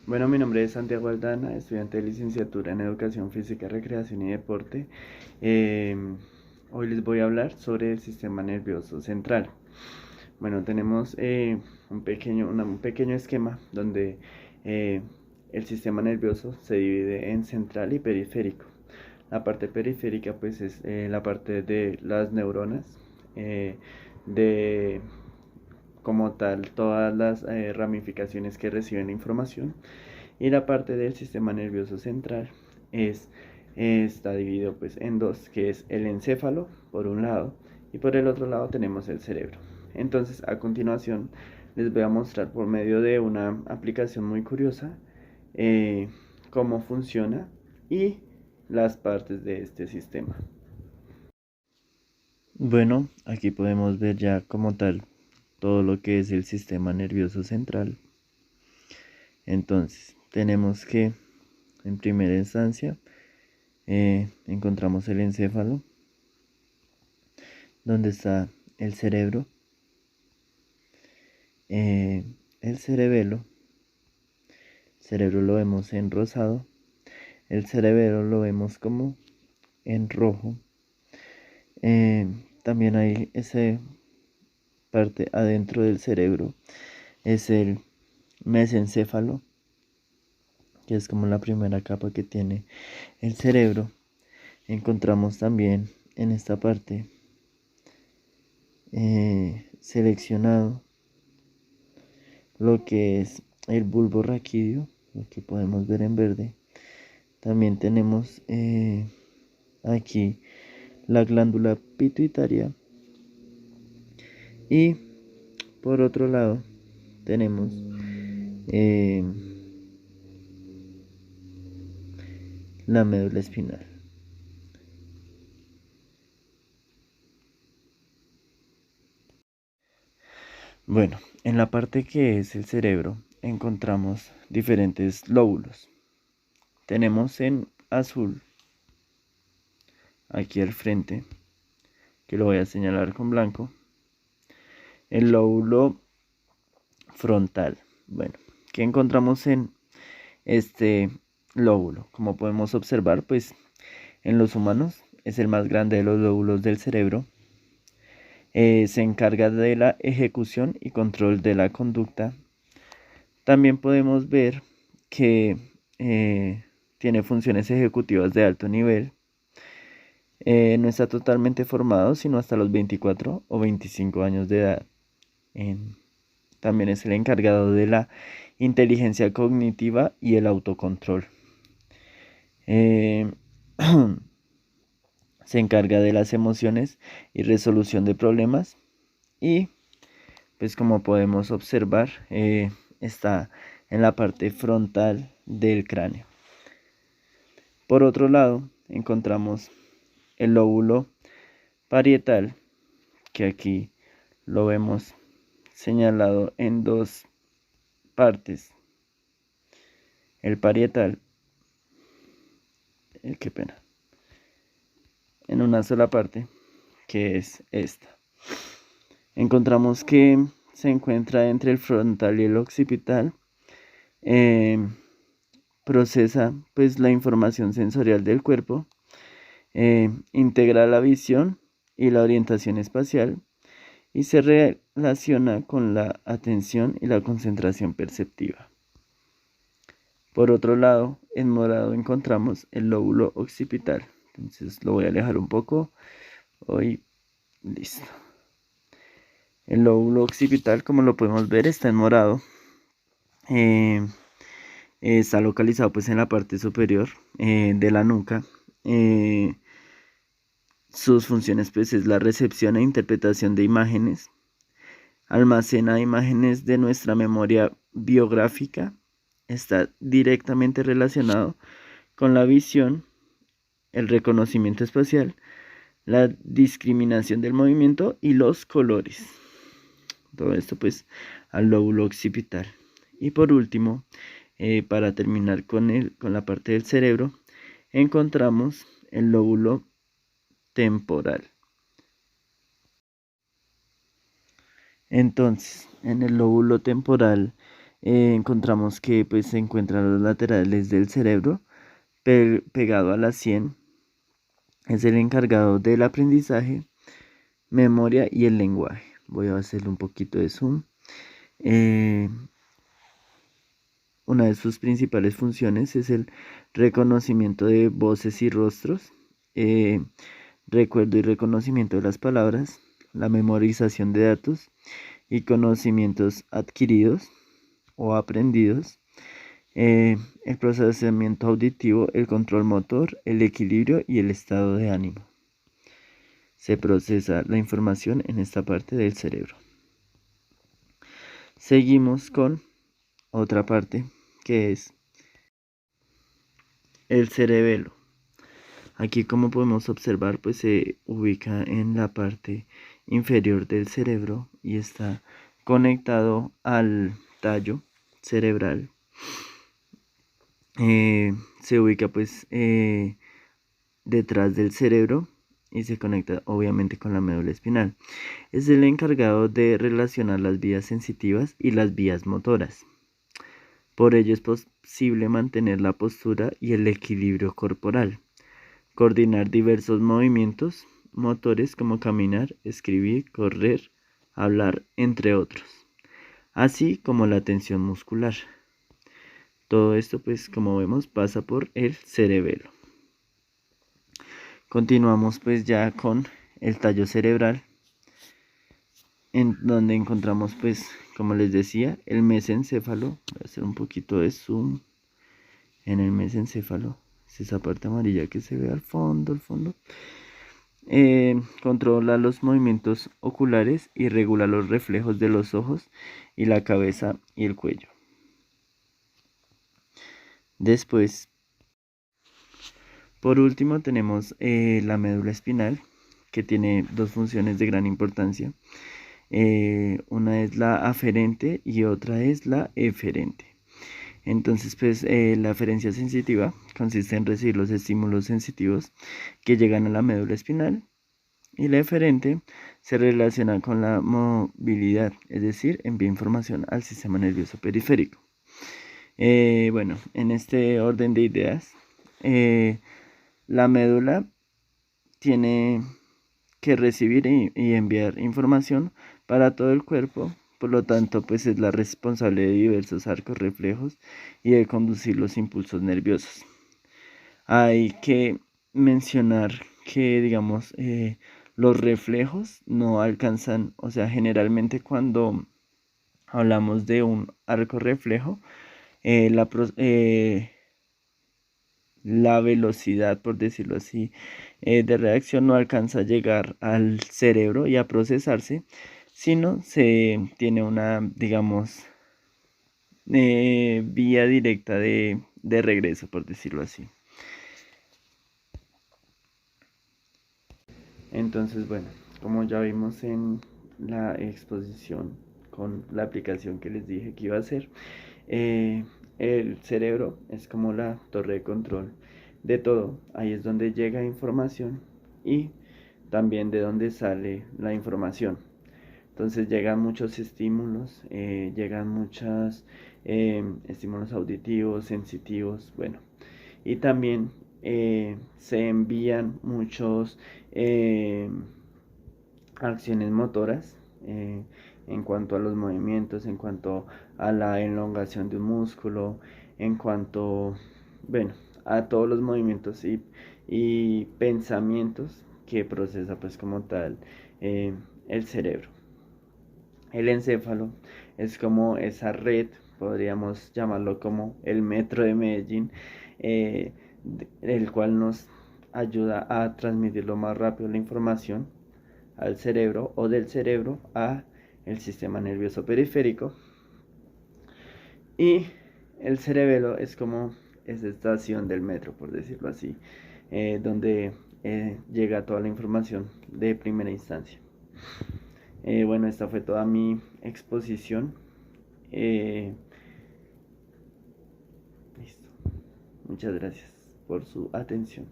Bueno, mi nombre es Santiago Aldana, estudiante de licenciatura en Educación Física, Recreación y Deporte. Eh, Hoy les voy a hablar sobre el sistema nervioso central. Bueno, tenemos un pequeño esquema donde eh, el sistema nervioso se divide en central y periférico. La parte periférica pues es la parte de las neuronas, de como tal todas las ramificaciones que reciben la información, y la parte del sistema nervioso central es, está dividido pues en dos, que es el encéfalo por un lado y por el otro lado tenemos el cerebro. Entonces a continuación les voy a mostrar por medio de una aplicación muy curiosa cómo funciona y las partes de este sistema. Bueno, aquí podemos ver ya como tal todo lo que es el sistema nervioso central. Entonces, tenemos que, en primera instancia, encontramos el encéfalo, donde está el cerebro, eh, el cerebelo. El cerebro lo vemos en rosado, el cerebelo lo vemos como en rojo. Eh, También hay esa parte adentro del cerebro, es el mesencéfalo, que es como la primera capa que tiene el cerebro. Encontramos también en esta parte seleccionado lo que es el bulbo raquídeo, lo que podemos ver en verde. También tenemos aquí la glándula pituitaria y por otro lado tenemos eh, la médula espinal. Bueno, en la parte que es el cerebro encontramos diferentes lóbulos. Tenemos en azul aquí al frente, que lo voy a señalar con blanco, el lóbulo frontal. Bueno, ¿qué encontramos en este lóbulo? Como podemos observar, pues en los humanos es el más grande de los lóbulos del cerebro. Se encarga de la ejecución y control de la conducta. También podemos ver que tiene funciones ejecutivas de alto nivel. No está totalmente formado sino hasta los 24 o 25 años de edad. También es el encargado de la inteligencia cognitiva y el autocontrol. Eh, Se encarga de las emociones y resolución de problemas. Y pues como podemos observar, está en la parte frontal del cráneo. Por otro lado, encontramos el lóbulo parietal, que aquí lo vemos señalado en dos partes. El parietal, qué pena, en una sola parte, que es esta. Encontramos que se encuentra entre el frontal y el occipital. Procesa pues la información sensorial del cuerpo, integra la visión y la orientación espacial y se relaciona con la atención y la concentración perceptiva. Por otro lado, en morado encontramos el lóbulo occipital. Entonces lo voy a alejar un poco. Hoy, listo. El lóbulo occipital, como lo podemos ver, está en morado. Está localizado pues en la parte superior de la nuca. Sus funciones pues es la recepción e interpretación de imágenes. Almacena imágenes de nuestra memoria biográfica. Está directamente relacionado con la visión, el reconocimiento espacial, la discriminación del movimiento y los colores. Todo esto pues al lóbulo occipital. Y por último, para terminar con la parte del cerebro, encontramos el lóbulo temporal. Entonces, en el lóbulo temporal encontramos que pues se encuentran los laterales del cerebro pegado a la sien. Es el encargado del aprendizaje, memoria y el lenguaje. Voy a hacerle un poquito de zoom. Una de sus principales funciones es el reconocimiento de voces y rostros, recuerdo y reconocimiento de las palabras, la memorización de datos y conocimientos adquiridos o aprendidos, el procesamiento auditivo, el control motor, el equilibrio y el estado de ánimo. Se procesa la información en esta parte del cerebro. Seguimos con otra parte que es el cerebelo. Aquí, como podemos observar, pues se ubica en la parte inferior del cerebro y está conectado al tallo cerebral. Se ubica pues detrás del cerebro y se conecta obviamente con la médula espinal. Es el encargado de relacionar las vías sensitivas y las vías motoras. Por ello es posible mantener la postura y el equilibrio corporal, coordinar diversos movimientos motores como caminar, escribir, correr, hablar, entre otros, así como la tensión muscular. Todo esto, pues como vemos, pasa por el cerebelo. Continuamos pues ya con el tallo cerebral, en donde encontramos pues, como les decía, el mesencéfalo. Voy a hacer un poquito de zoom en el mesencéfalo. Es esa parte amarilla que se ve al fondo, controla los movimientos oculares y regula los reflejos de los ojos y la cabeza y el cuello. Después, por último, tenemos la médula espinal, que tiene dos funciones de gran importancia. Una es la aferente y otra es la eferente. Entonces, pues la aferencia sensitiva consiste en recibir los estímulos sensitivos que llegan a la médula espinal, y la eferente se relaciona con la movilidad, es decir, envía información al sistema nervioso periférico. Bueno, en este orden de ideas, la médula tiene que recibir y enviar información para todo el cuerpo, por lo tanto, pues es la responsable de diversos arcos reflejos y de conducir los impulsos nerviosos. Hay que mencionar que, digamos, los reflejos no alcanzan, o sea, generalmente cuando hablamos de un arco reflejo, la velocidad, por decirlo así, de reacción no alcanza a llegar al cerebro y a procesarse, sino se tiene una, digamos, vía directa de regreso, por decirlo así. Entonces, bueno, como ya vimos en la exposición con la aplicación que les dije que iba a hacer, el cerebro es como la torre de control de todo. Ahí es donde llega información y también de donde sale la información. Entonces llegan muchos estímulos, llegan muchos estímulos auditivos, sensitivos, bueno. Y también se envían muchos acciones motoras en cuanto a los movimientos, en cuanto a la elongación de un músculo, en cuanto, bueno, a todos los movimientos y pensamientos que procesa pues como tal el cerebro. El encéfalo es como esa red, podríamos llamarlo como el metro de Medellín, el cual nos ayuda a transmitir lo más rápido la información al cerebro o del cerebro a el sistema nervioso periférico. Y el cerebelo es como esa estación del metro, por decirlo así, donde llega toda la información de primera instancia. Bueno, esta fue toda mi exposición. Listo. Muchas gracias por su atención.